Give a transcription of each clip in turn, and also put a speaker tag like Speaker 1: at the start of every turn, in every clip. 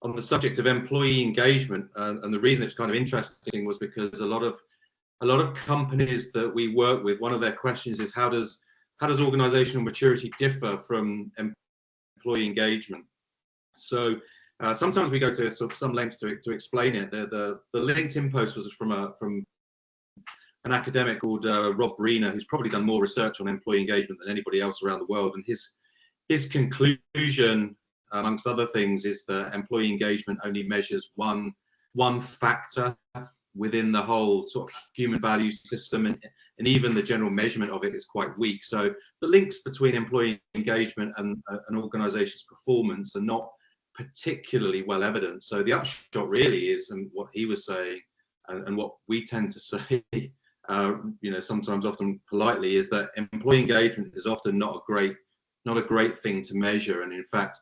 Speaker 1: on the subject of employee engagement, and the reason it's kind of interesting was because a lot of companies that we work with, one of their questions is how does organizational maturity differ from employee engagement? So sometimes we go to sort of some lengths to explain it. The LinkedIn post was from an academic called Rob Breener, who's probably done more research on employee engagement than anybody else around the world. And his conclusion, amongst other things, is that employee engagement only measures one factor within the whole sort of human value system, and even the general measurement of it is quite weak. So the links between employee engagement and an organization's performance are not particularly well evident. So the upshot really is, and what he was saying, and what we tend to say, sometimes often politely, is that employee engagement is often not a great thing to measure. And in fact,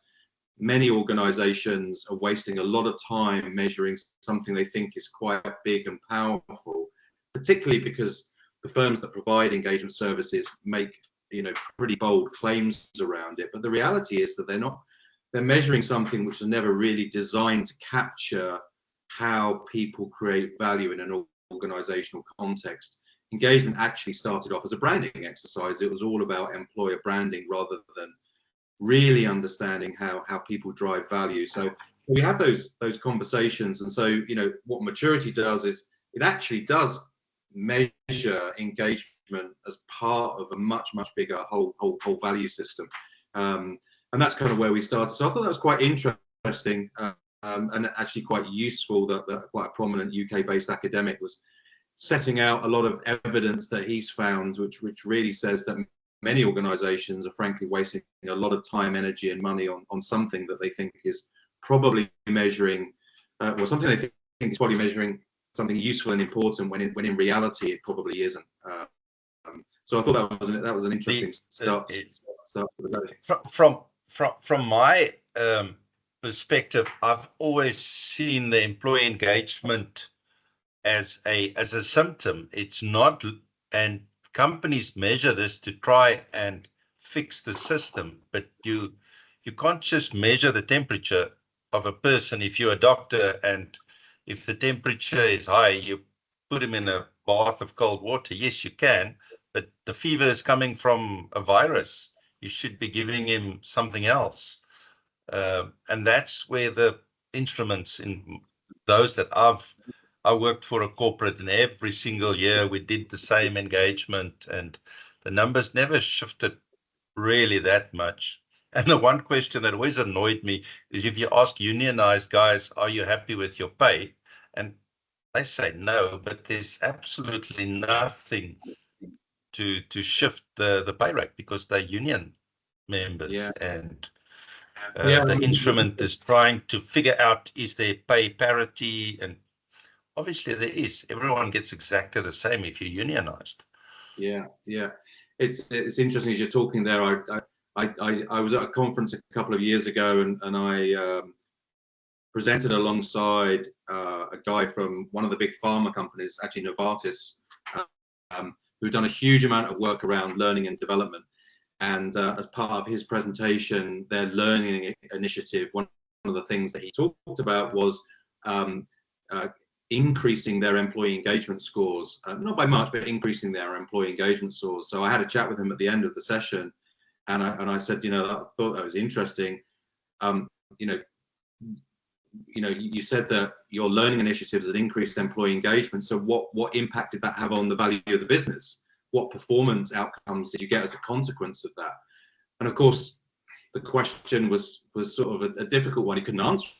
Speaker 1: many organizations are wasting a lot of time measuring something they think is quite big and powerful, particularly because the firms that provide engagement services make pretty bold claims around it. But the reality is that they're measuring something which is never really designed to capture how people create value in an organizational context. Engagement actually started off as a branding exercise. It was all about employer branding rather than really understanding how people drive value. So we have those conversations. And so, what maturity does is it actually does measure engagement as part of a much bigger whole value system. And that's kind of where we started. So I thought that was quite interesting and actually quite useful that quite a prominent UK-based academic was setting out a lot of evidence that he's found, which really says that many organizations are frankly wasting a lot of time, energy, and money on something that they think is probably measuring, something they think is probably measuring something useful and important when in reality it probably isn't. So I thought that was an interesting start for the day.
Speaker 2: From my perspective, I've always seen the employee engagement as a symptom. It's not, and companies measure this to try and fix the system, but you can't just measure the temperature of a person. If you're a doctor and if the temperature is high, you put him in a bath of cold water. Yes, you can, but the fever is coming from a virus. You should be giving him something else. And that's where the instruments, in those that I worked for a corporate, and every single year we did the same engagement, and the numbers never shifted really that much. And the one question that always annoyed me is if you ask unionized guys, are you happy with your pay? And they say no, but there's absolutely nothing to shift the pay rate because they're union members.
Speaker 1: Yeah.
Speaker 2: And the instrument is trying to figure out, is there pay parity? And obviously there is. Everyone gets exactly the same if you're unionized.
Speaker 1: Yeah. It's interesting as you're talking there. I was at a conference a couple of years ago, and I presented alongside a guy from one of the big pharma companies, actually Novartis, who'd done a huge amount of work around learning and development. And as part of his presentation, their learning initiative, one of the things that he talked about was increasing their employee engagement scores, not by much, but increasing their employee engagement scores. So I had a chat with him at the end of the session, and I said, I thought that was interesting. You said that your learning initiatives had increased employee engagement. So what impact did that have on the value of the business? What performance outcomes did you get as a consequence of that? And of course, the question was sort of a difficult one. He couldn't answer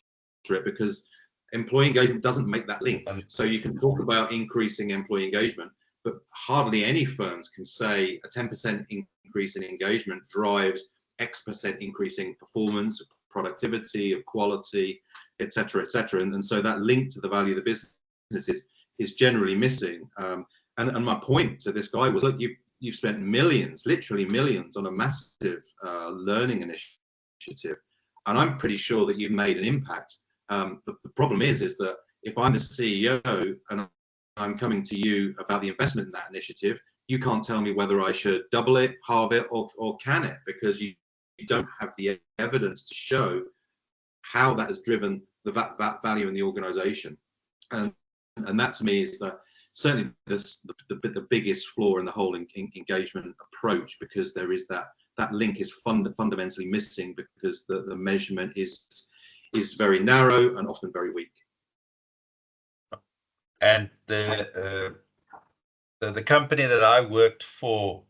Speaker 1: it because employee engagement doesn't make that link. So you can talk about increasing employee engagement, but hardly any firms can say a 10% increase in engagement drives X% increase in performance, of productivity, of quality, et cetera, et cetera. And so that link to the value of the business is generally missing. And my point to this guy was, look, you've spent millions, literally millions, on a massive learning initiative, and I'm pretty sure that you've made an impact. The problem is that if I'm the CEO and I'm coming to you about the investment in that initiative, you can't tell me whether I should double it, halve it, or can it, because you don't have the evidence to show how that has driven that value in the organization. And that to me is certainly the biggest flaw in the whole engagement approach, because there is that link is fundamentally missing, because the measurement is very narrow and often very weak.
Speaker 2: And the company that I worked for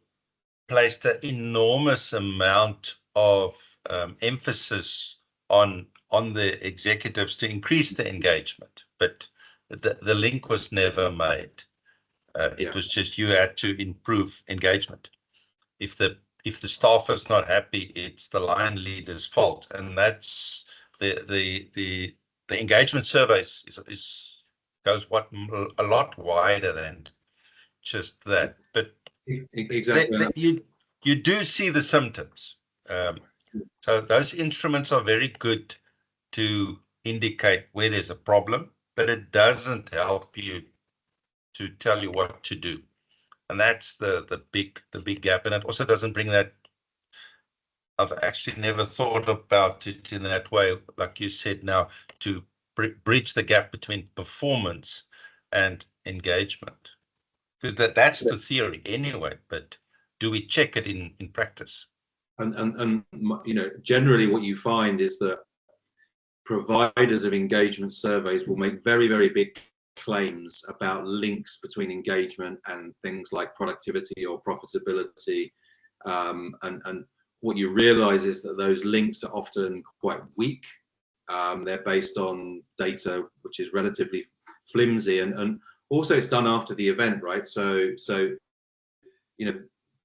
Speaker 2: placed an enormous amount of emphasis on the executives to increase the engagement, but the link was never made. It was just you had to improve engagement. If the staff is not happy, it's the line leader's fault, and that's the engagement surveys goes a lot wider than just that. But
Speaker 1: exactly,
Speaker 2: you do see the symptoms. So those instruments are very good to indicate where there's a problem, but it doesn't help you to tell you what to do. And that's the big gap. And it also doesn't bring that. I've actually never thought about it in that way, like you said now, to bridge the gap between performance and engagement. Because that's the theory anyway, but do we check it in practice?
Speaker 1: And generally what you find is that providers of engagement surveys will make very, very big claims about links between engagement and things like productivity or profitability, and what you realize is that those links are often quite weak. They're based on data which is relatively flimsy, and also it's done after the event, right? So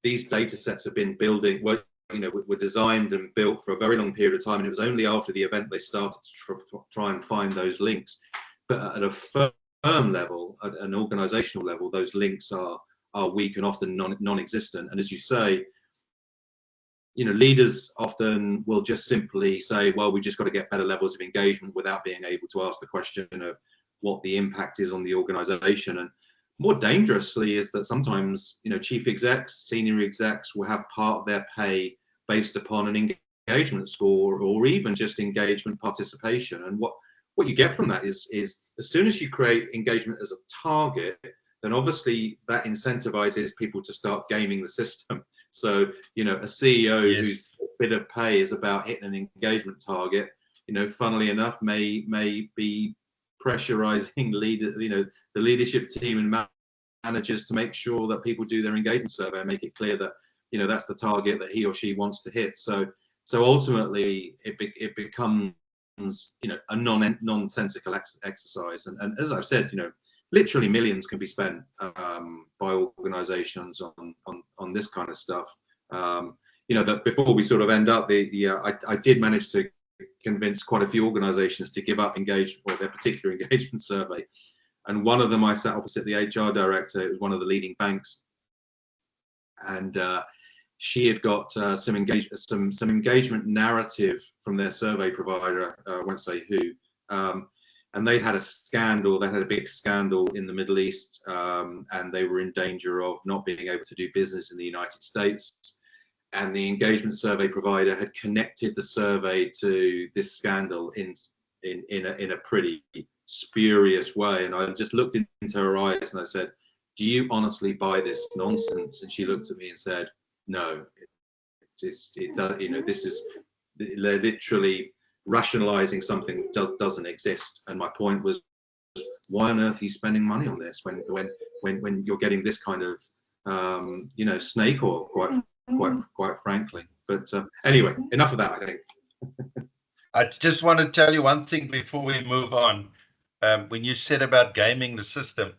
Speaker 1: these data sets have been were designed and built for a very long period of time, and it was only after the event they started to try and find those links. But at a firm level, at an organizational level, those links are weak and often non-existent. And as you say, leaders often will just simply say, well, we just got to get better levels of engagement, without being able to ask the question of what the impact is on the organization. And more dangerously is that sometimes, chief execs, senior execs will have part of their pay based upon an engagement score, or even just engagement participation. And what you get from that is as soon as you create engagement as a target, then obviously that incentivizes people to start gaming the system. So, a CEO whose bit of pay is about hitting an engagement target, funnily enough, may be pressurizing the leadership team and managers to make sure that people do their engagement survey and make it clear that that's the target that he or she wants to hit. So ultimately it becomes a nonsensical exercise, and as I've said, literally millions can be spent by organizations on this kind of stuff. That before we sort of end up, I did manage to convince quite a few organizations to give up their particular engagement survey. And one of them, I sat opposite the HR director. It was one of the leading banks, and she had got some engagement narrative from their survey provider. I won't say who, and they'd had a scandal. They had a big scandal in the Middle East, and they were in danger of not being able to do business in the United States. And the engagement survey provider had connected the survey to this scandal in a pretty spurious way. And I just looked into her eyes and I said, "Do you honestly buy this nonsense?" And she looked at me and said, "No, they're literally rationalizing something that doesn't exist." And my point was, why on earth are you spending money on this when you're getting this kind of snake oil, quite frankly. But anyway, enough of that, I think.
Speaker 2: I just want to tell you one thing before we move on. When you said about gaming the system,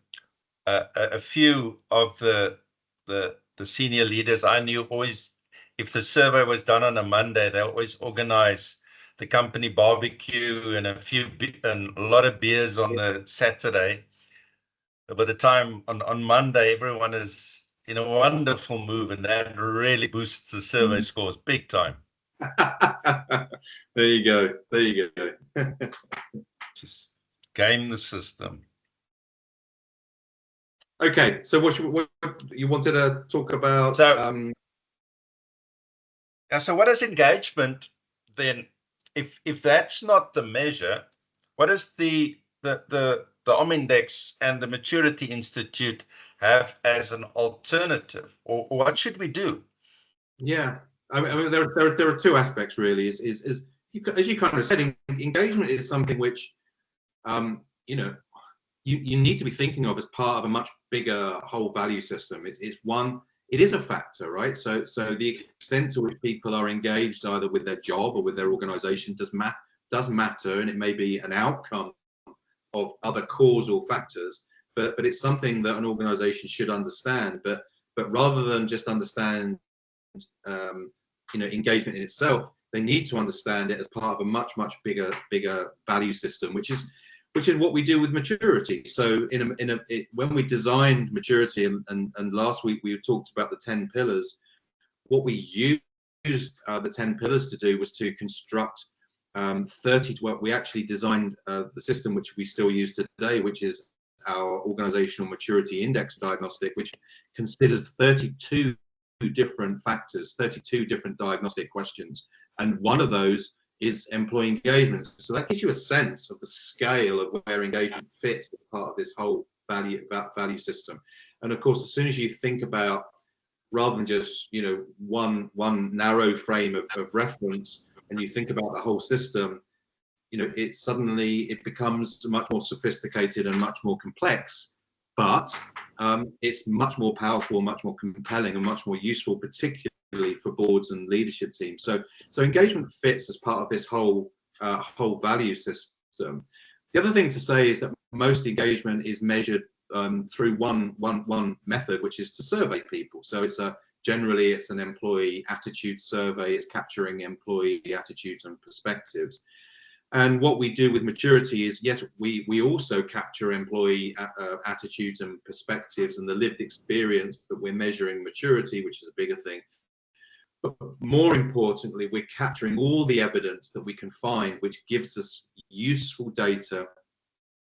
Speaker 2: a few of the senior leaders I knew always, if the survey was done on a Monday, they always organize the company barbecue and a lot of beers on the Saturday. By the time on Monday, everyone is in a wonderful mood, and that really boosts the survey scores big time.
Speaker 1: There you go.
Speaker 2: Just game the system.
Speaker 1: Okay, so what you wanted to talk about?
Speaker 2: So what is engagement then if that's not the measure, what does the OMINDEX and the Maturity Institute have as an alternative, or what should we do?
Speaker 1: Yeah, I mean there are two aspects really. Is as you kind of said, engagement is something which you know you need to be thinking of as part of a much bigger whole value system. It is a factor, right? So the extent to which people are engaged either with their job or with their organization does matter, and it may be an outcome of other causal factors, but it's something that an organization should understand. But rather than just understand engagement in itself, they need to understand it as part of a much bigger value system, which is what we do with maturity. So when we designed maturity, and last week we talked about the 10 pillars, what we used the 10 pillars to do was to construct 30. Well, we actually designed the system which we still use today, which is our organizational maturity index diagnostic, which considers 32 different factors, 32 different diagnostic questions, and one of those is employee engagement. So that gives you a sense of the scale of where engagement fits as part of this whole value system. And of course, as soon as you think about, rather than just one narrow frame of reference, and you think about the whole system, it becomes much more sophisticated and much more complex, but it's much more powerful, much more compelling, and much more useful, particularly for boards and leadership teams. So engagement fits as part of this whole value system. The other thing to say is that most engagement is measured through one method, which is to survey people. So generally it's an employee attitude survey. It's capturing employee attitudes and perspectives. And what we do with maturity is, yes, we also capture employee attitudes and perspectives and the lived experience, but we're measuring maturity, which is a bigger thing. But more importantly, we're capturing all the evidence that we can find, which gives us useful data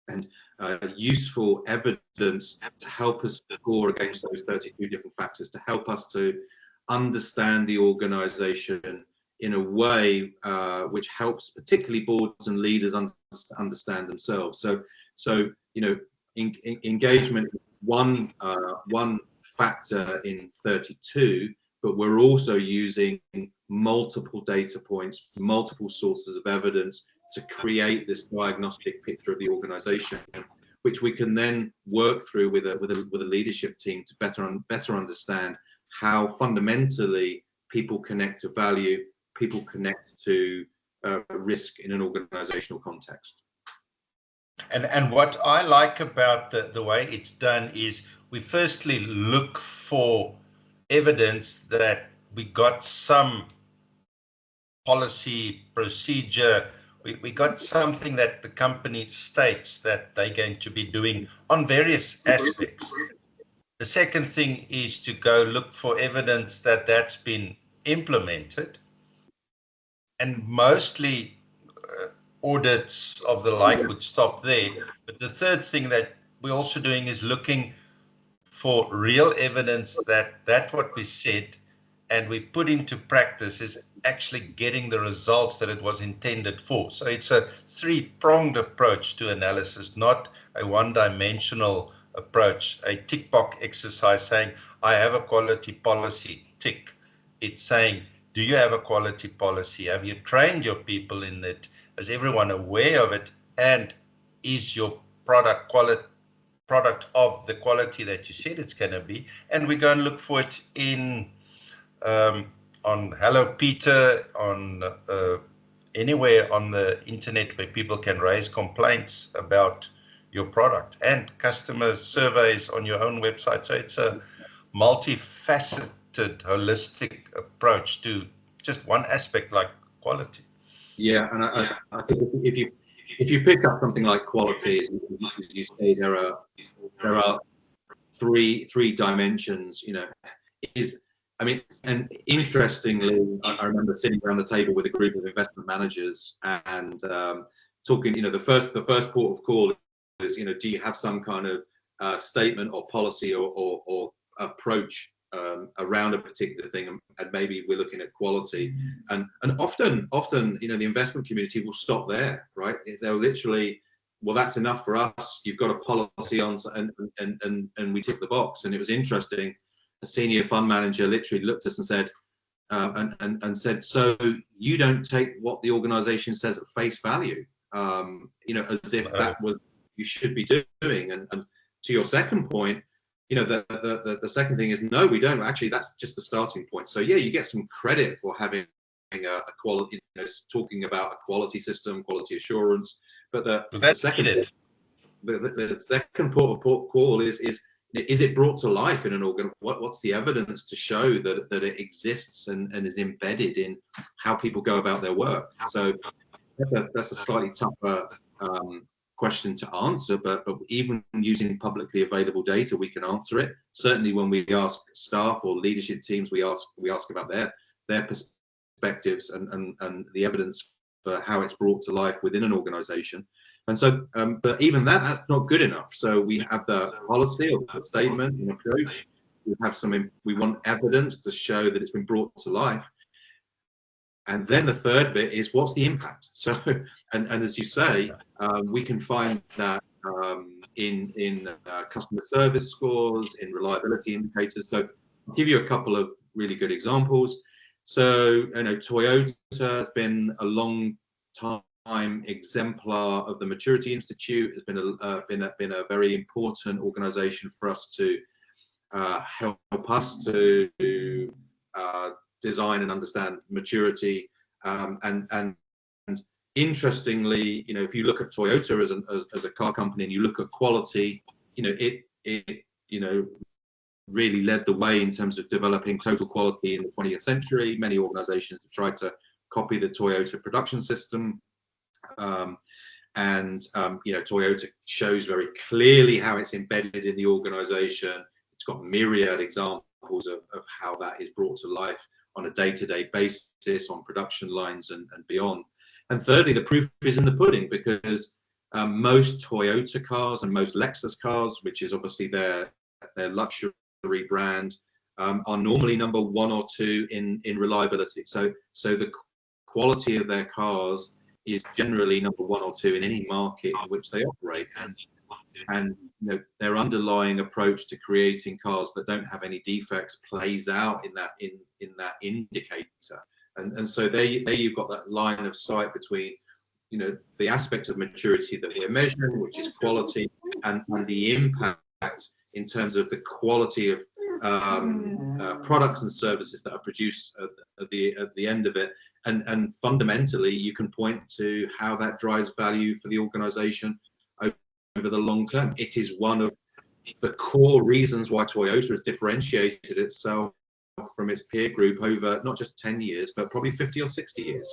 Speaker 1: and useful evidence to help us score against those 32 different factors, to help us to understand the organization in a way which helps particularly boards and leaders understand themselves. So engagement is one factor in 32, but we're also using multiple data points, multiple sources of evidence to create this diagnostic picture of the organization, which we can then work through with a leadership team to better understand how fundamentally people connect to value, people connect to risk in an organizational context.
Speaker 2: And what I like about the way it's done is we firstly look for evidence that we got some policy procedure, we got something that the company states that they're going to be doing on various aspects. The second thing is to go look for evidence that that's been implemented, and mostly audits of the like would stop there. But the third thing that we're also doing is looking for real evidence that what we said and we put into practice is actually getting the results that it was intended for. So it's a three-pronged approach to analysis, not a one-dimensional approach, a tick box exercise saying, I have a quality policy, tick. It's saying, do you have a quality policy? Have you trained your people in it? Is everyone aware of it? And is your product of the quality that you said it's going to be? And we go and look for it in on Hello Peter, on anywhere on the internet where people can raise complaints about your product, and customer surveys on your own website. So it's a multifaceted, holistic approach to just one aspect like quality.
Speaker 1: Yeah, and I think if you pick up something like quality, as you say, there are three dimensions. And interestingly, I remember sitting around the table with a group of investment managers and talking. The first port of call is, do you have some kind of statement or policy or approach around a particular thing, and maybe we're looking at quality, and often you know, the investment community will stop there, right? They'll literally, well, that's enough for us, you've got a policy on, and we tick the box. And it was interesting, a senior fund manager literally looked at us and said, and said, so you don't take what the organization says at face value, you know, as if that was you should be doing. And to your second point, you know, the second thing is, no, we don't. Actually, that's just the starting point. So yeah, you get some credit for having a quality, you know, talking about a quality system, quality assurance. But the second port of call is it brought to life in an organ? What's the evidence to show that it exists and is embedded in how people go about their work? So that's a slightly tougher question to answer, but even using publicly available data, we can answer it. Certainly when we ask staff or leadership teams, we ask about their perspectives and the evidence for how it's brought to life within an organization. And so, but even that's not good enough. So we have the policy or the statement and approach. We want evidence to show that it's been brought to life. And then the third bit is, what's the impact? So, and as you say, we can find that in customer service scores, in reliability indicators. So I'll give you a couple of really good examples. So, you know, Toyota has been a long time exemplar of the Maturity Institute. It's been a very important organization for us to help us to design and understand maturity, and interestingly, you know, if you look at Toyota as a car company and you look at quality, you know, it you know, really led the way in terms of developing total quality in the 20th century. Many organizations have tried to copy the Toyota production system, and you know, Toyota shows very clearly how it's embedded in the organization. It's got myriad examples of how that is brought to life on a day-to-day basis on production lines and beyond. And thirdly, the proof is in the pudding, because most Toyota cars and most Lexus cars, which is obviously their luxury brand, are normally number 1 or 2 in reliability. So the quality of their cars is generally number 1 or 2 in any market in which they operate. And you know, their underlying approach to creating cars that don't have any defects plays out in that indicator. And so there you've got that line of sight between, you know, the aspect of maturity that we're measuring, which is quality, and the impact in terms of the quality of products and services that are produced at the end of it. And fundamentally, you can point to how that drives value for the organization over the long term. It is one of the core reasons why Toyota has differentiated itself from its peer group over not just 10 years, but probably 50 or 60 years.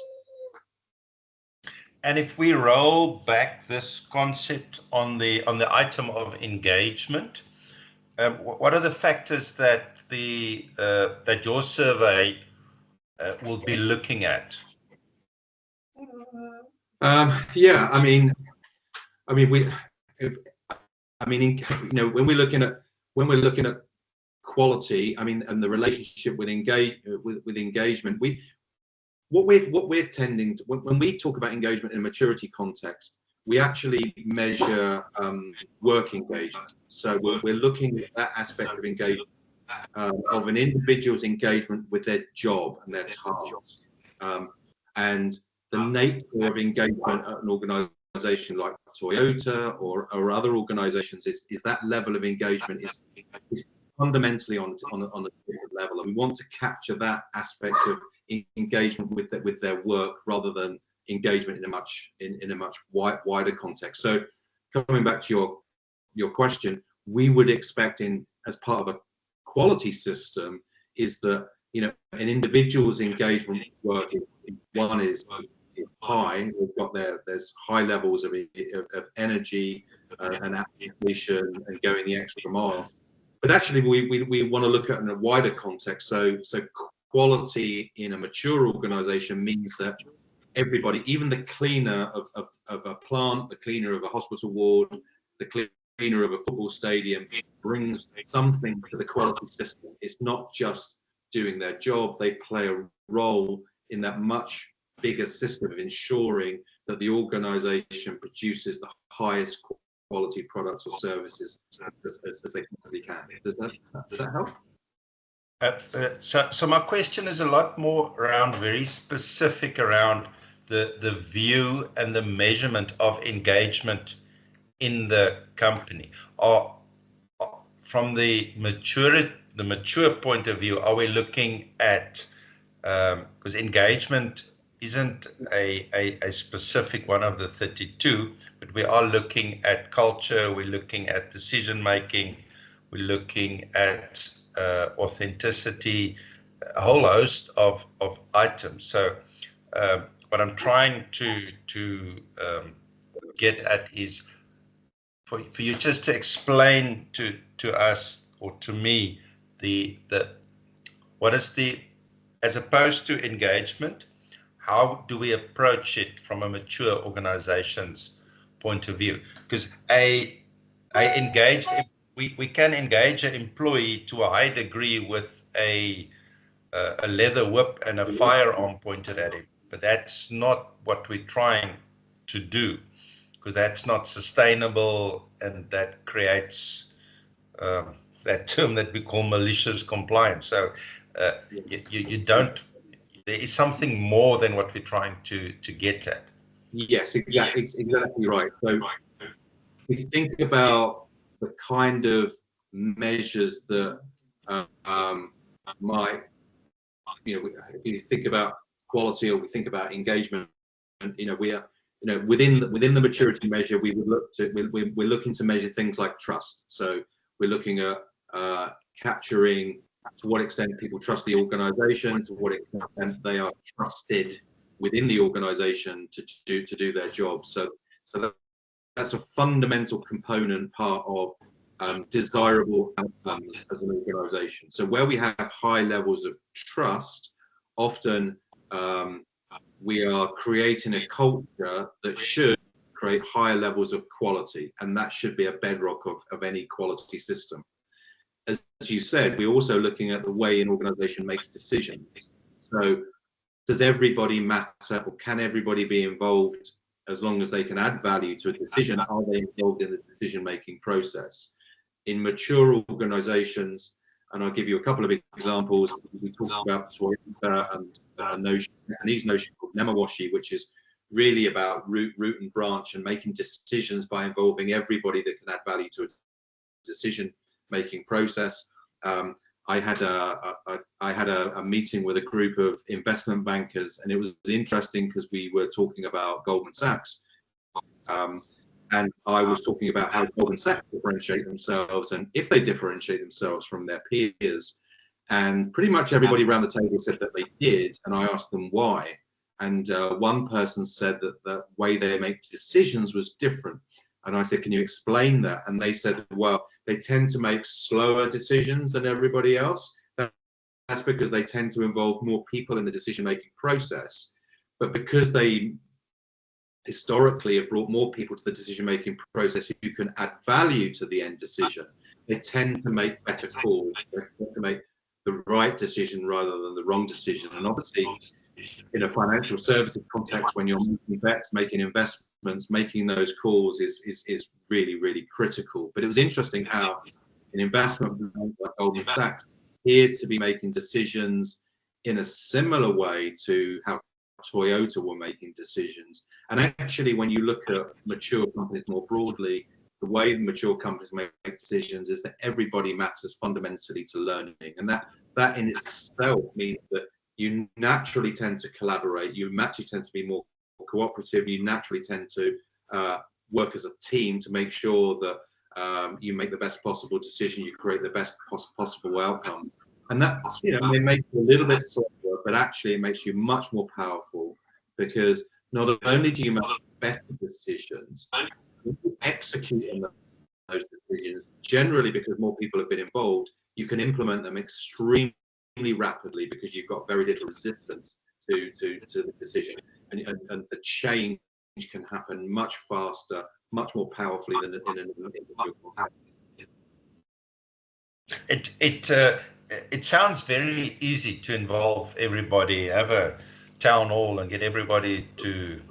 Speaker 2: And if we roll back this concept on the item of engagement, what are the factors that that your survey will be looking at?
Speaker 1: Yeah, I mean, you know, when we're looking at quality, I mean, and the relationship with engagement, what we're tending to, when we talk about engagement in a maturity context, we actually measure work engagement. So we're looking at that aspect of engagement, of an individual's engagement with their job and their tasks, and the nature of engagement at an organization like Toyota or other organizations is that level of engagement is fundamentally on a different level, and we want to capture that aspect of engagement with their work rather than engagement in a much wider context. So coming back to your question, we would expect as part of a quality system is that, you know, an individual's engagement with work is high. We've got there's high levels of energy and application and going the extra mile. But actually, we want to look at it in a wider context. So quality in a mature organization means that everybody, even the cleaner of a plant, the cleaner of a hospital ward, the arena of a football stadium brings something to the quality system. It's not just doing their job, they play a role in that much bigger system of ensuring that the organization produces the highest quality products or services as they possibly can. Does that help?
Speaker 2: So my question is a lot more around, very specific around the view and the measurement of engagement in the company. Or from the mature point of view, are we looking at, because engagement isn't a specific one of the 32, but we are looking at culture, we're looking at decision making, we're looking at authenticity, a whole host of items. So what I'm trying to get at is for you just to explain to us, or to me, the what is the, as opposed to engagement, how do we approach it from a mature organization's point of view? Because we can engage an employee to a high degree with a leather whip and a firearm pointed at him, but that's not what we're trying to do, because that's not sustainable, and that creates that term that we call malicious compliance. So you don't, there is something more than what we're trying to get at.
Speaker 1: Yes, exactly right. So we think about the kind of measures that might, if you think about quality or we think about engagement, we are, within the maturity measure, we would look to, we're looking to measure things like trust. So we're looking at capturing to what extent people trust the organization, to what extent they are trusted within the organization to do their job. So that's a fundamental component part of desirable outcomes as an organization. So where we have high levels of trust, often we are creating a culture that should create higher levels of quality, and that should be a bedrock of any quality system. As you said, we're also looking at the way an organization makes decisions. So does everybody matter, or can everybody be involved as long as they can add value to a decision? Are they involved in the decision-making process? In mature organizations, and I'll give you a couple of examples. We talked about Toyota and a Japanese notion called nemawashi, which is really about root and branch and making decisions by involving everybody that can add value to a decision-making process. I had a meeting with a group of investment bankers, and it was interesting because we were talking about Goldman Sachs, and I was talking about how Goldman Sachs differentiate themselves and if they differentiate themselves from their peers. And pretty much everybody around the table said that they did, and I asked them why. And one person said that the way they make decisions was different. And I said, can you explain that? And they said, well, they tend to make slower decisions than everybody else. That's because they tend to involve more people in the decision-making process. But because they historically have brought more people to the decision-making process who can add value to the end decision, they tend to make better calls. They tend to make the right decision rather than the wrong decision. And obviously, in a financial services context, when you're making bets, making investments, making those calls is really, really critical. But it was interesting how an investment bank like Goldman Sachs appeared to be making decisions in a similar way to how Toyota were making decisions. And actually, when you look at mature companies more broadly, the way the mature companies make decisions is that everybody matters fundamentally to learning. And that in itself means that you naturally tend to collaborate, you naturally tend to be more cooperative, you naturally tend to work as a team to make sure that you make the best possible decision, you create the best possible outcome. And that, may make you a little bit slower, but actually it makes you much more powerful, because not only do you make better decisions, you execute on those decisions, generally because more people have been involved, you can implement them extremely rapidly because you've got very little resistance to the decision, and the change can happen much faster, much more powerfully than in an individual context.
Speaker 2: It sounds very easy to involve everybody, have a town hall and get everybody to,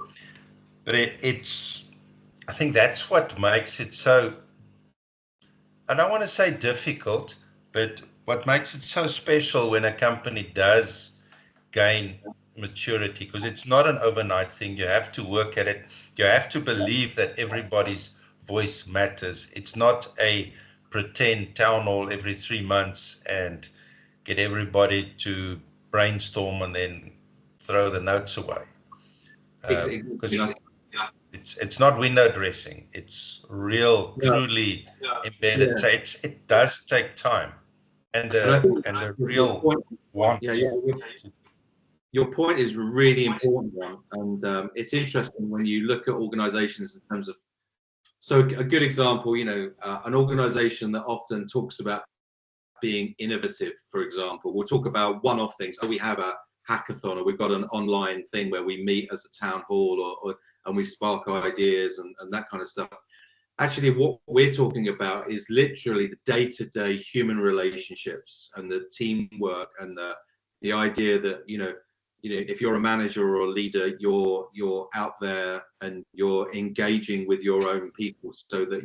Speaker 2: but I think that's what makes it so, I don't want to say difficult, but what makes it so special when a company does gain maturity, because it's not an overnight thing. You have to work at it. You have to believe that everybody's voice matters. It's not a pretend town hall every 3 months and get everybody to brainstorm and then throw the notes away. Because it's not window dressing. It's real, truly embedded. So it does take time and a real want.
Speaker 1: Your point is a really important one, and it's interesting when you look at organizations in terms of, so a good example, an organization that often talks about being innovative, for example, we'll talk about one-off things. We have a hackathon, or we've got an online thing where we meet as a town hall, and we spark ideas and that kind of stuff. Actually, what we're talking about is literally the day-to-day human relationships and the teamwork and the idea that, if you're a manager or a leader, you're out there and you're engaging with your own people, so that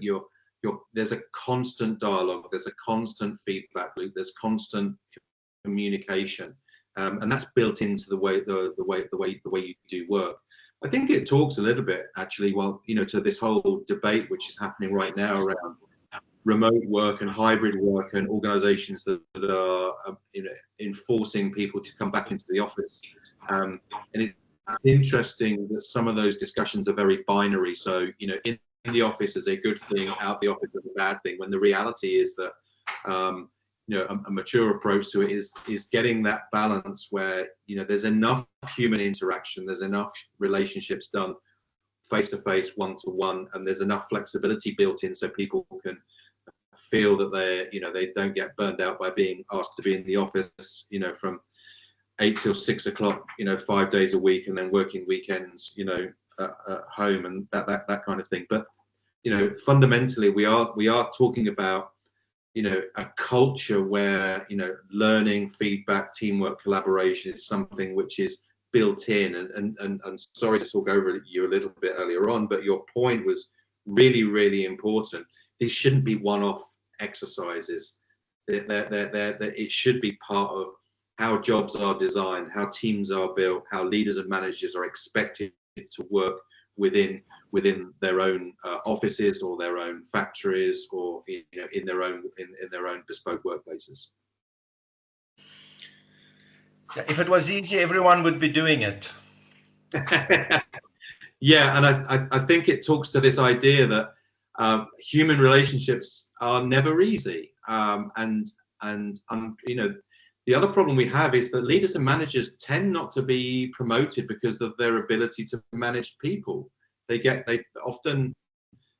Speaker 1: there's a constant dialogue, there's a constant feedback loop, there's constant communication, and that's built into the way you do work. I think it talks a little bit, actually, to this whole debate which is happening right now around remote work and hybrid work, and organizations that are enforcing people to come back into the office. And it's interesting that some of those discussions are very binary. So, in the office is a good thing, out the office is a bad thing, when the reality is that a mature approach to it is getting that balance where there's enough human interaction, there's enough relationships done face to face, one to one, and there's enough flexibility built in so people can feel that they don't get burned out by being asked to be in the office from 8 till 6 o'clock 5 days a week, and then working weekends at home and that kind of thing. But fundamentally we are talking about a culture where learning, feedback, teamwork, collaboration is something which is built in. And sorry to talk over you a little bit earlier on, but your point was really, really important. These shouldn't be one-off exercises. It should be part of how jobs are designed, how teams are built, how leaders and managers are expected to work within their own offices or their own factories, or in their own bespoke workplaces.
Speaker 2: If it was easy, everyone would be doing it.
Speaker 1: Yeah, and I think it talks to this idea that human relationships are never easy, and the other problem we have is that leaders and managers tend not to be promoted because of their ability to manage people. They often,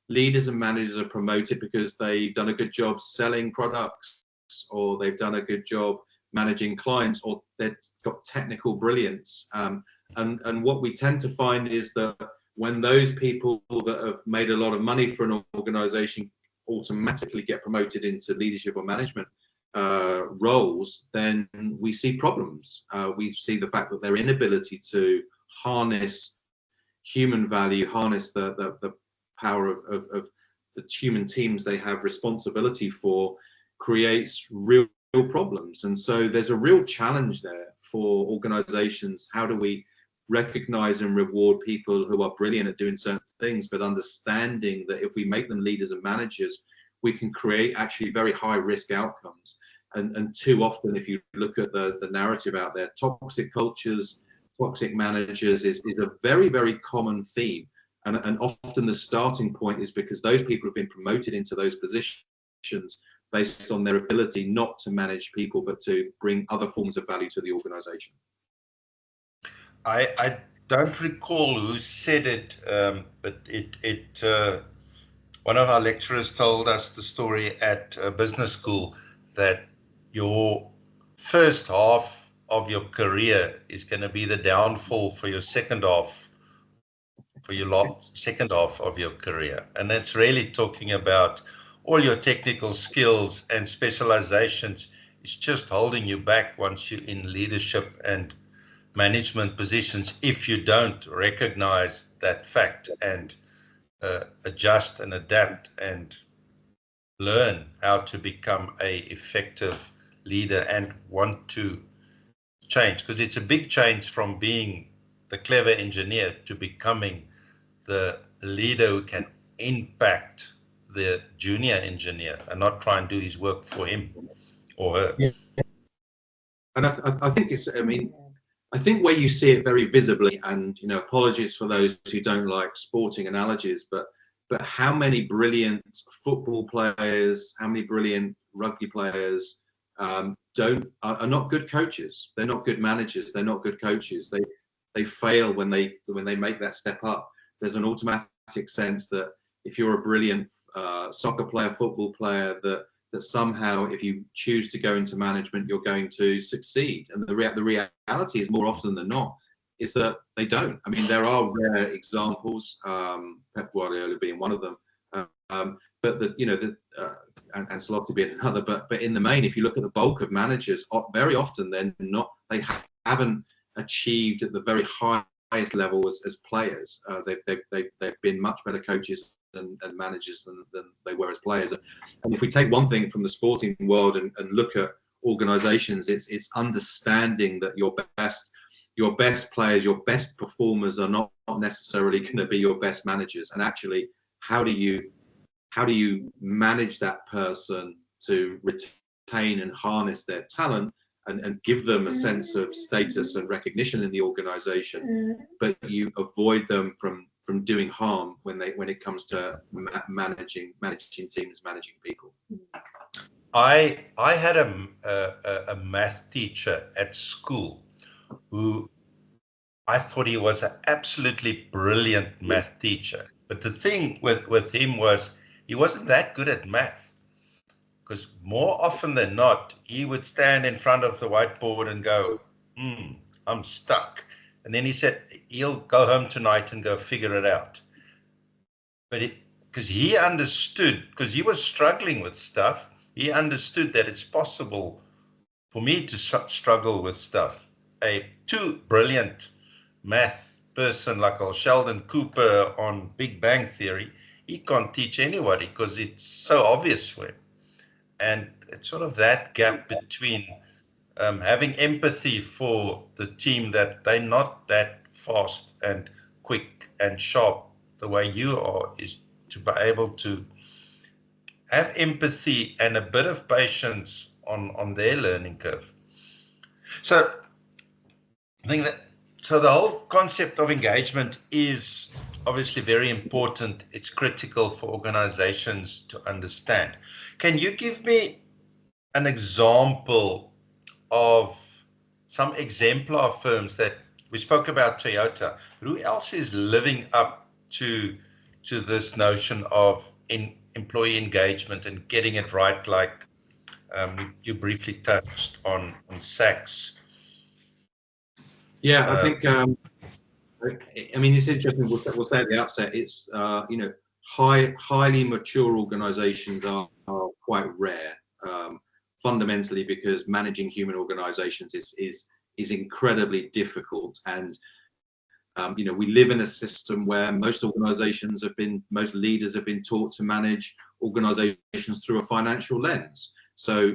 Speaker 1: leaders and managers are promoted because they've done a good job selling products, or they've done a good job managing clients, or they've got technical brilliance. And what we tend to find is that when those people that have made a lot of money for an organization automatically get promoted into leadership or management roles, then we see problems. We see the fact that their inability to harness human value, harness the power of the human teams they have responsibility for, creates real problems. And so there's a real challenge there for organizations. How do we recognize and reward people who are brilliant at doing certain things, but understanding that if we make them leaders and managers, we can create actually very high risk outcomes. And too often, if you look at the narrative out there, toxic cultures, toxic managers is a very, very common theme. And often the starting point is because those people have been promoted into those positions based on their ability not to manage people, but to bring other forms of value to the organization.
Speaker 2: I don't recall who said it, but one of our lecturers told us the story at business school that your first half of your career is going to be the downfall for your second half for your second half of your career. And that's really talking about all your technical skills and specializations is just holding you back once you're in leadership and management positions if you don't recognize that fact and adjust and adapt and learn how to become a effective leader and want to change, because it's a big change from being the clever engineer to becoming the leader who can impact the junior engineer and not try and do his work for him or her.
Speaker 1: Yeah. And I think it's, I mean, I think where you see it very visibly, and apologies for those who don't like sporting analogies, but how many brilliant football players, how many brilliant rugby players are not good coaches. They're not good managers. They're not good coaches. They fail when they make that step up. There's an automatic sense that if you're a brilliant soccer player, football player, that somehow if you choose to go into management, you're going to succeed. And the reality is more often than not is that they don't. I mean, there are rare examples, Pep Guardiola being one of them, but and Slot being another. But in the main, if you look at the bulk of managers, very often they haven't achieved at the very highest level as players. They've been much better coaches and managers than they were as players. And if we take one thing from the sporting world and look at organizations, it's understanding that your best players, your best performers are not necessarily going to be your best managers. And actually, how do you manage that person to retain and harness their talent and give them a sense of status and recognition in the organization, but you avoid them from doing harm when it comes to managing teams, managing people.
Speaker 2: I had a math teacher at school who I thought he was an absolutely brilliant math teacher. But the thing with him was he wasn't that good at math, because more often than not, he would stand in front of the whiteboard and go, I'm stuck. And then he said he'll go home tonight and go figure it out. But because he understood, because he was struggling with stuff, he understood that it's possible for me to struggle with stuff. A too brilliant math person like Sheldon Cooper on Big Bang Theory, he can't teach anybody because it's so obvious for him. And it's sort of that gap between having empathy for the team, that they're not that fast and quick and sharp the way you are, is to be able to have empathy and a bit of patience on their learning curve. So I think the whole concept of engagement is obviously very important. It's critical for organizations to understand. Can you give me an example of some exemplar firms that we spoke about? Toyota. Who else is living up to this notion of employee engagement and getting it right? Like you briefly touched on Saks.
Speaker 1: Yeah, I think. I mean, it's interesting. We'll say at the outset, it's highly mature organisations are quite rare. Fundamentally, because managing human organizations is incredibly difficult, and we live in a system where most leaders have been taught to manage organizations through a financial lens. So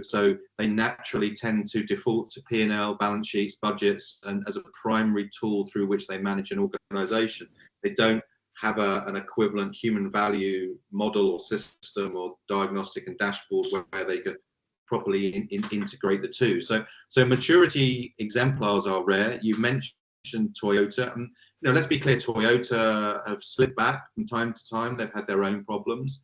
Speaker 1: they naturally tend to default to P&L, balance sheets, budgets, and as a primary tool through which they manage an organization. They don't have an equivalent human value model or system or diagnostic and dashboard where they could properly integrate the two. So maturity exemplars are rare. You mentioned Toyota, and let's be clear, Toyota have slipped back from time to time. They've had their own problems,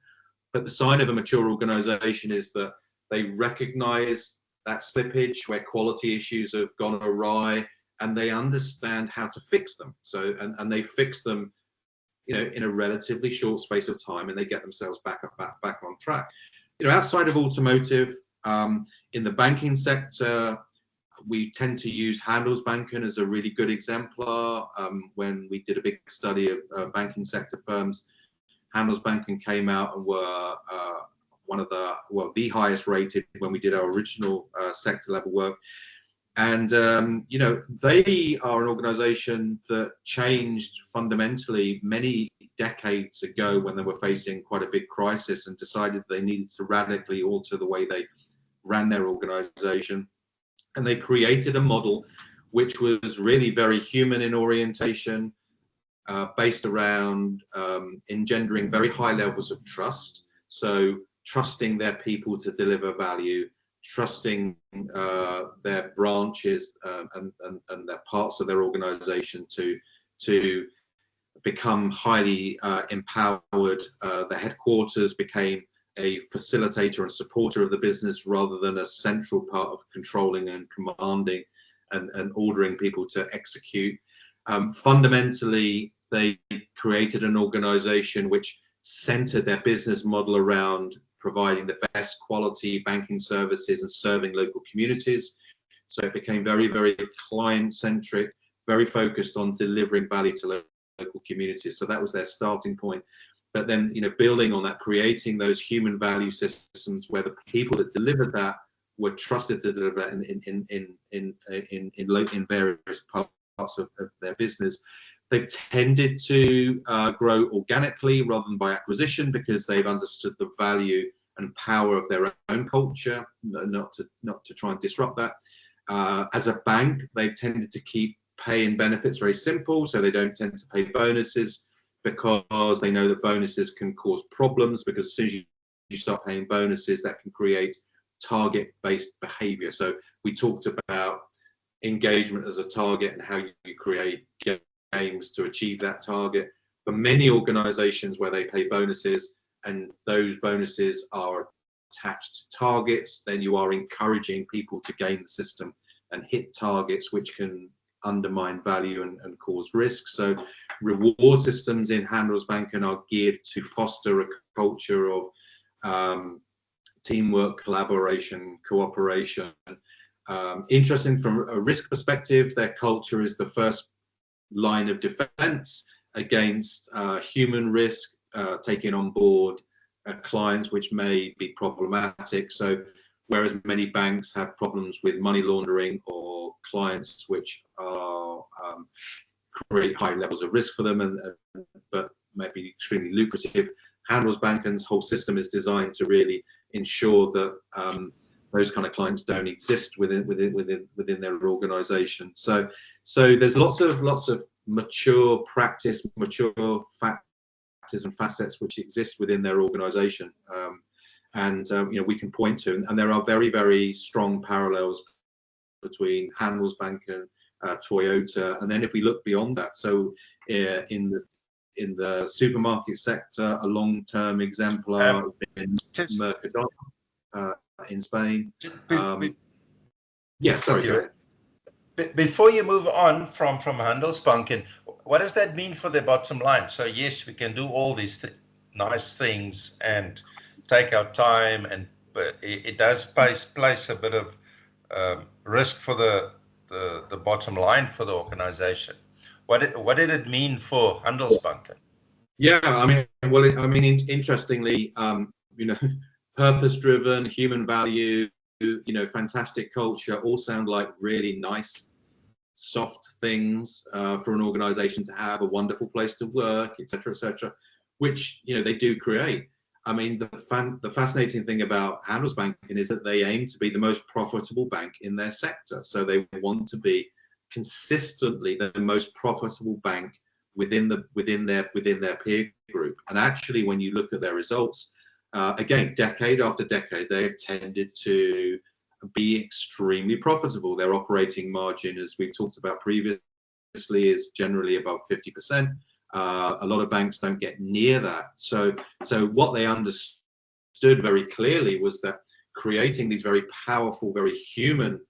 Speaker 1: but the sign of a mature organization is that they recognize that slippage where quality issues have gone awry, and they understand how to fix them. So and they fix them in a relatively short space of time, and they get themselves back on track. Outside of automotive, in the banking sector, we tend to use Handelsbanken as a really good exemplar. When we did a big study of banking sector firms, Handelsbanken came out and were one of the highest rated when we did our original sector level work. And you know, they are an organization that changed fundamentally many decades ago when they were facing quite a big crisis and decided they needed to radically alter the way they ran their organization. And they created a model which was really very human in orientation, based around engendering very high levels of trust. So trusting their people to deliver value, trusting their branches and their parts of their organization to become highly empowered. The headquarters became a facilitator and supporter of the business rather than a central part of controlling and commanding and ordering people to execute. Fundamentally, they created an organization which centered their business model around providing the best quality banking services and serving local communities. So it became very, very client-centric, very focused on delivering value to local communities. So that was their starting point. But then, you know, building on that, creating those human value systems where the people that delivered that were trusted to deliver that in various parts of their business. They've tended to grow organically rather than by acquisition because they've understood the value and power of their own culture, not to try and disrupt that. As a bank, they've tended to keep pay and benefits very simple, so they don't tend to pay bonuses because they know that bonuses can cause problems, because as soon as you start paying bonuses, that can create target-based behavior. So we talked about engagement as a target and how you create games to achieve that target. For many organizations where they pay bonuses and those bonuses are attached to targets, then you are encouraging people to game the system and hit targets which can undermine value and cause risk. So reward systems in Handelsbanken are geared to foster a culture of teamwork, collaboration, cooperation. Interesting from a risk perspective, their culture is the first line of defense against human risk, taking on board clients which may be problematic. So whereas many banks have problems with money laundering or clients which are create high levels of risk for them but may be extremely lucrative, Handelsbanken's whole system is designed to really ensure that those kind of clients don't exist within their organization. So there's lots of mature practice, mature factors and facets which exist within their organization, and you know, we can point to, and there are very, very strong parallels between Handelsbanken, Toyota, and then if we look beyond that, so in the supermarket sector, a long-term exemplar in Mercadona in Spain. Yeah, sorry, go ahead.
Speaker 2: Before you move on from Handelsbanken, what does that mean for their bottom line? So yes, we can do all these nice things and take our time, but it does place a bit of risk for the bottom line for the organization. What did it mean for Handelsbanken?
Speaker 1: Yeah, I mean, interestingly, you know, purpose-driven, human value, you know, fantastic culture, all sound like really nice, soft things for an organization to have, a wonderful place to work, etc., which, you know, they do create. I mean, the fascinating thing about Handelsbanken is that they aim to be the most profitable bank in their sector. So they want to be consistently the most profitable bank within their peer group. And actually, when you look at their results, again, decade after decade, they have tended to be extremely profitable. Their operating margin, as we've talked about previously, is generally above 50%. A lot of banks don't get near that. So what they understood very clearly was that creating these very powerful, very human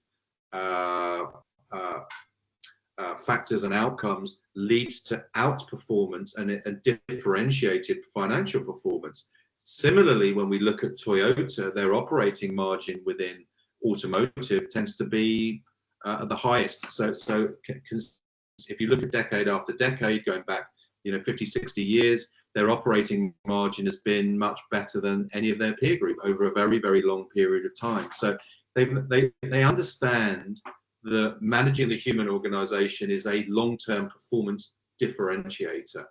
Speaker 1: factors and outcomes leads to outperformance and a differentiated financial performance. Similarly, when we look at Toyota, their operating margin within automotive tends to be at the highest. So if you look at decade after decade, going back 50, 60 years, their operating margin has been much better than any of their peer group over a very, very long period of time. So they understand that managing the human organization is a long-term performance differentiator,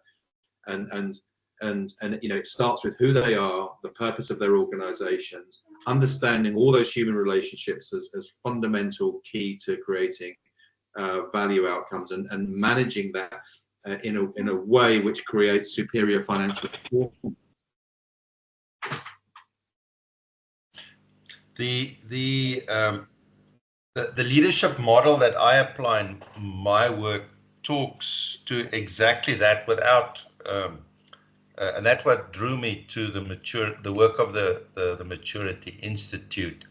Speaker 1: and it starts with who they are, the purpose of their organizations, understanding all those human relationships as fundamental key to creating value outcomes, and managing that in a way which creates superior financial performance.
Speaker 2: The leadership model that I apply in my work talks to exactly that, without and that's what drew me to the work of the Maturity Institute,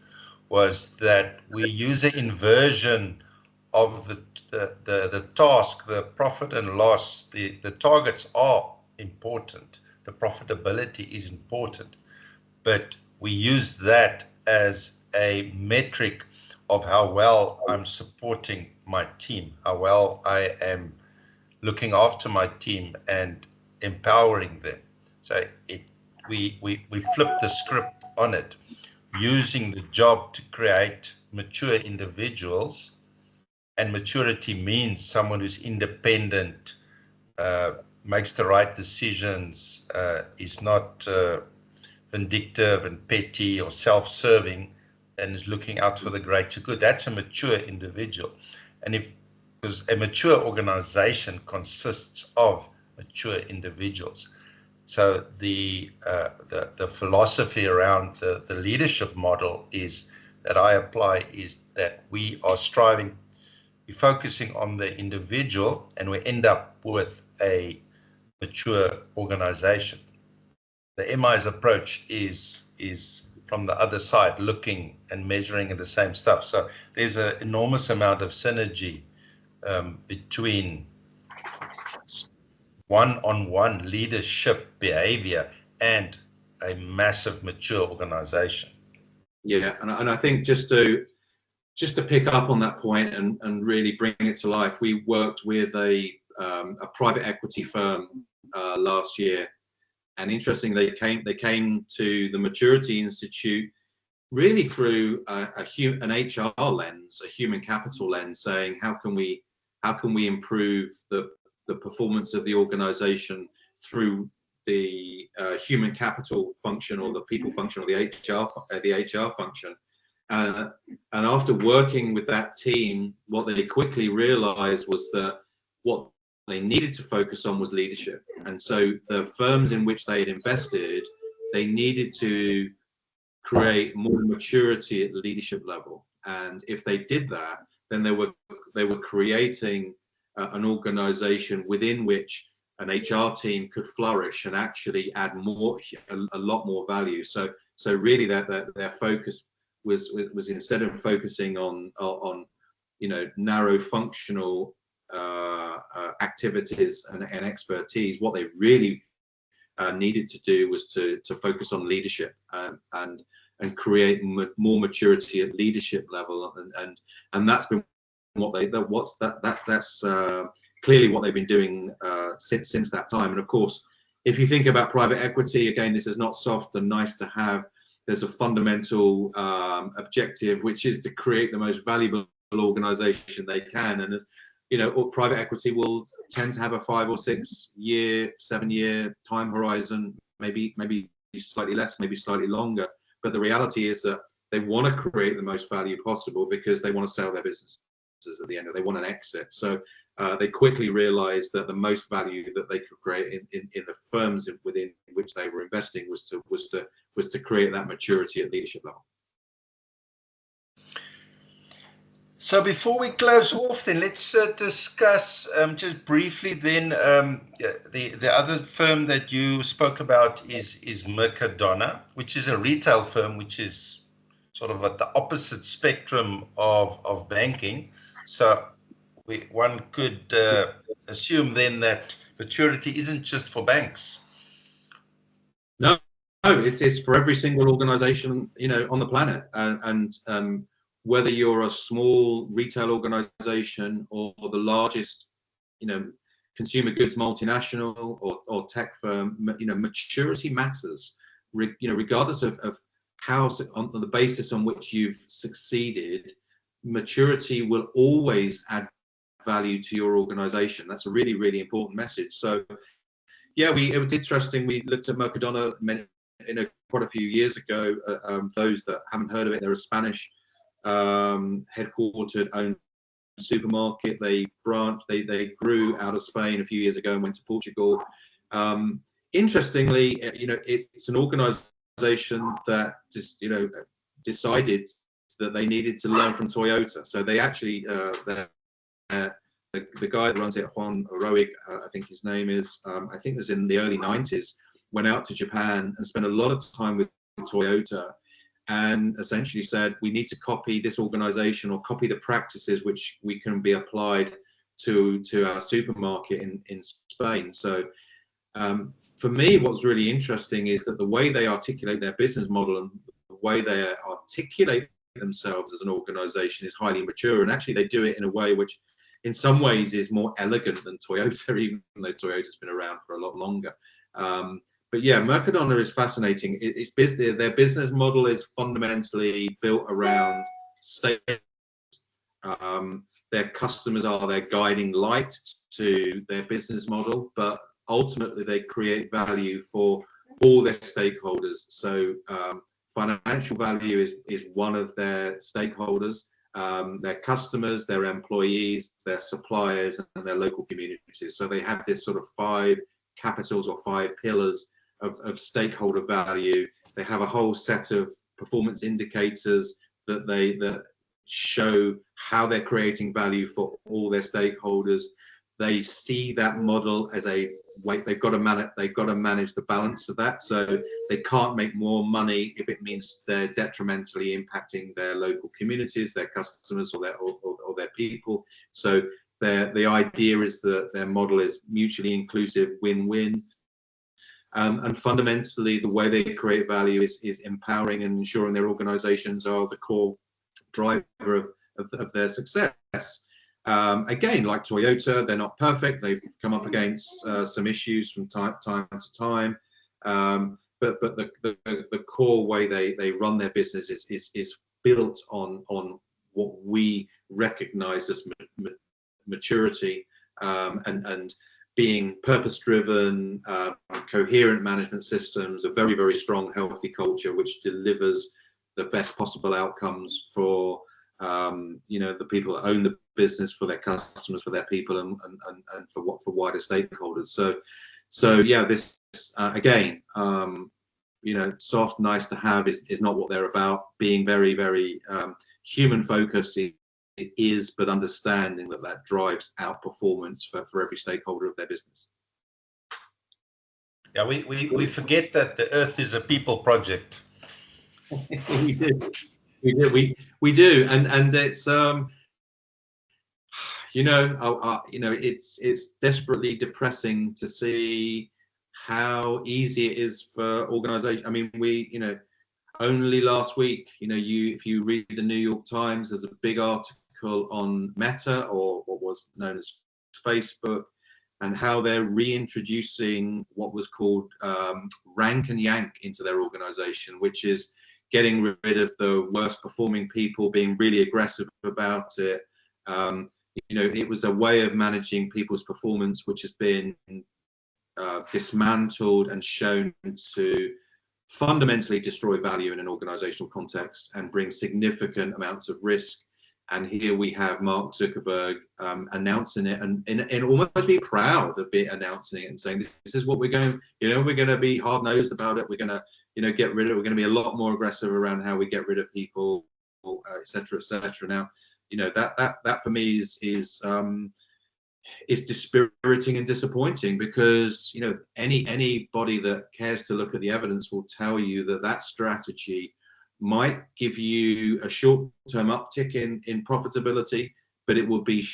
Speaker 2: was that we use an inversion of the task, the profit and loss. The targets are important, the profitability is important, but we use that as a metric of how well I'm supporting my team, how well I am looking after my team and empowering them. So we flip the script on it, using the job to create mature individuals. And maturity means someone who's independent, makes the right decisions, is not vindictive and petty or self-serving, and is looking out for the greater good. That's a mature individual. And because a mature organization consists of mature individuals. So the philosophy around the leadership model is that I apply is that we are striving, we're focusing on the individual, and we end up with a mature organization. The MI's approach is from the other side, looking and measuring at the same stuff. So there's an enormous amount of synergy between one-on-one leadership behavior and a massive mature organization.
Speaker 1: Yeah, and I think just to pick up on that point and really bring it to life, we worked with a private equity firm last year. And interestingly, they came to the Maturity Institute really through an HR lens, a human capital lens, saying how can we improve the performance of the organization through the human capital function, or the people function, or the HR function. And after working with that team, what they quickly realized was that what they needed to focus on was leadership. And so the firms in which they had invested, they needed to create more maturity at the leadership level. And if they did that, then they were creating an organization within which an HR team could flourish and actually add a lot more value. So really their focus was instead of focusing on narrow functional activities and expertise, what they really needed to do was to focus on leadership and create more maturity at leadership level, and that's been that's clearly what they've been doing since that time. And of course, if you think about private equity, again, this is not soft and nice to have. There's a fundamental objective, which is to create the most valuable organization they can. And private equity will tend to have a 5 or 6 year, 7 year time horizon, maybe slightly less, maybe slightly longer. But the reality is that they want to create the most value possible because they want to sell their businesses at the end, they want an exit. So they quickly realized that the most value that they could create in the firms within which they were investing was to create that maturity at leadership level.
Speaker 2: So before we close off, then let's discuss just briefly then the other firm that you spoke about is Mercadona, which is a retail firm, which is sort of at the opposite spectrum of banking. So one could assume then that maturity isn't just for banks.
Speaker 1: No, it's for every single organization on the planet. And whether you're a small retail organization or the largest, consumer goods multinational or tech firm, maturity matters. Regardless of how, on the basis on which you've succeeded, maturity will always add value to your organization. That's a really, really important message. So yeah, it was interesting. We looked at Mercadona quite a few years ago. Those that haven't heard of it, they're a Spanish headquartered owned supermarket. They grew out of Spain a few years ago and went to Portugal. Interestingly, it's an organization that just decided that they needed to learn from Toyota. So they actually the guy that runs it, Johan Southey, I think his name is, I think it was in the early 90s, went out to Japan and spent a lot of time with Toyota, and essentially said, we need to copy this organization or copy the practices which we can be applied to our supermarket in Spain. So for me, what's really interesting is that the way they articulate their business model and the way they articulate themselves as an organization is highly mature, and actually they do it in a way which in some ways is more elegant than Toyota, even though Toyota's been around for a lot longer. But yeah, Mercadona is fascinating. Their business model is fundamentally built around sales. Their customers are their guiding light to their business model, but ultimately they create value for all their stakeholders. So financial value is one of their stakeholders. Their customers, their employees, their suppliers, and their local communities. So they have this sort of 5 capitals or 5 pillars of stakeholder value. They have a whole set of performance indicators that show how they're creating value for all their stakeholders. They see that model as a way they've got to manage the balance of that. So they can't make more money if it means they're detrimentally impacting their local communities, their customers, or their people. So the idea is that their model is mutually inclusive, win-win. And fundamentally, the way they create value is empowering and ensuring their organizations are the core driver of their success. Again, like Toyota, they're not perfect. They've come up against some issues from time to time. But the core way they run their business is built on what we recognize as maturity and being purpose-driven, coherent management systems, a very, very strong, healthy culture which delivers the best possible outcomes for the people that own the business, for their customers, for their people, and for wider stakeholders. So yeah, this again, soft, nice to have is not what they're about. Being very, very human focused it is, but understanding that drives outperformance for every stakeholder of their business.
Speaker 2: Yeah, we forget that the Earth is a people project.
Speaker 1: We do, and it's it's desperately depressing to see how easy it is for organizations. I mean, only last week, if you read the New York Times, there's a big article on Meta, or what was known as Facebook, and how they're reintroducing what was called rank and yank into their organization, which is getting rid of the worst performing people, being really aggressive about it. It was a way of managing people's performance, which has been dismantled and shown to fundamentally destroy value in an organizational context and bring significant amounts of risk. And here we have Mark Zuckerberg announcing it and almost being proud of announcing it and saying, this is what we're going, we're going to be hard-nosed about it. We're going to get rid of it. We're going to be a lot more aggressive around how we get rid of people, et cetera, et cetera. Now, that for me is dispiriting and disappointing, because anybody that cares to look at the evidence will tell you that strategy might give you a short-term uptick in profitability, but it will be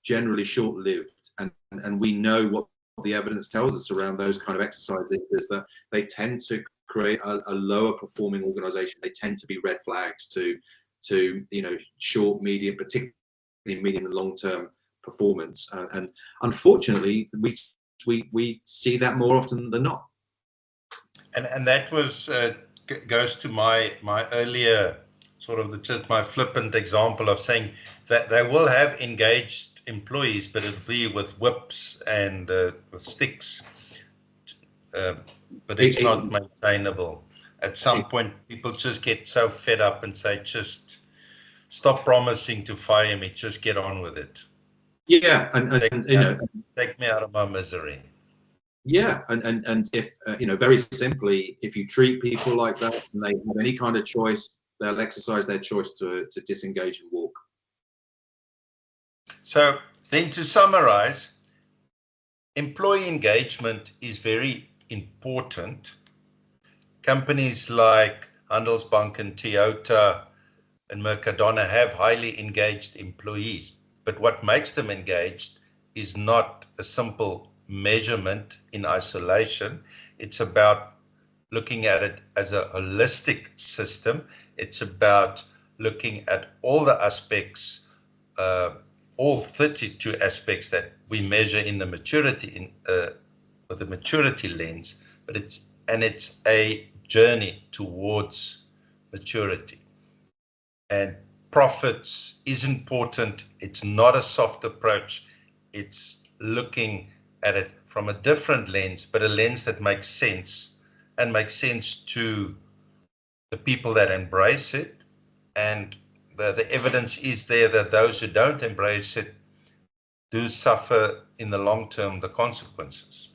Speaker 1: generally short-lived. And we know what the evidence tells us around those kind of exercises is that they tend to create a lower performing organization. They tend to be red flags to to, you know, short, medium, particularly medium and long-term performance. And unfortunately, we see that more often than not.
Speaker 2: And that was goes to my earlier sort of just my flippant example of saying that they will have engaged employees, but it'll be with whips and with sticks, but it's not maintainable. At some point, people just get so fed up and say, just stop promising to fire me, just get on with it.
Speaker 1: Yeah, and you know,
Speaker 2: take me out of my misery.
Speaker 1: Yeah, and if you know, very simply, if you treat people like that and they have any kind of choice, they'll exercise their choice to disengage and walk.
Speaker 2: So then, to summarize, employee engagement is very important. Companies like Handelsbanken, Toyota, and Mercadona have highly engaged employees. But what makes them engaged is not a simple measurement in isolation. It's about looking at it as a holistic system. It's about looking at all the aspects, all 32 aspects that we measure in the maturity with the maturity lens. But it's a journey towards maturity. And profits is important. It's not a soft approach. It's looking at it from a different lens, but a lens that makes sense and makes sense to the people that embrace it. And the evidence is there that those who don't embrace it do suffer in the long term the consequences.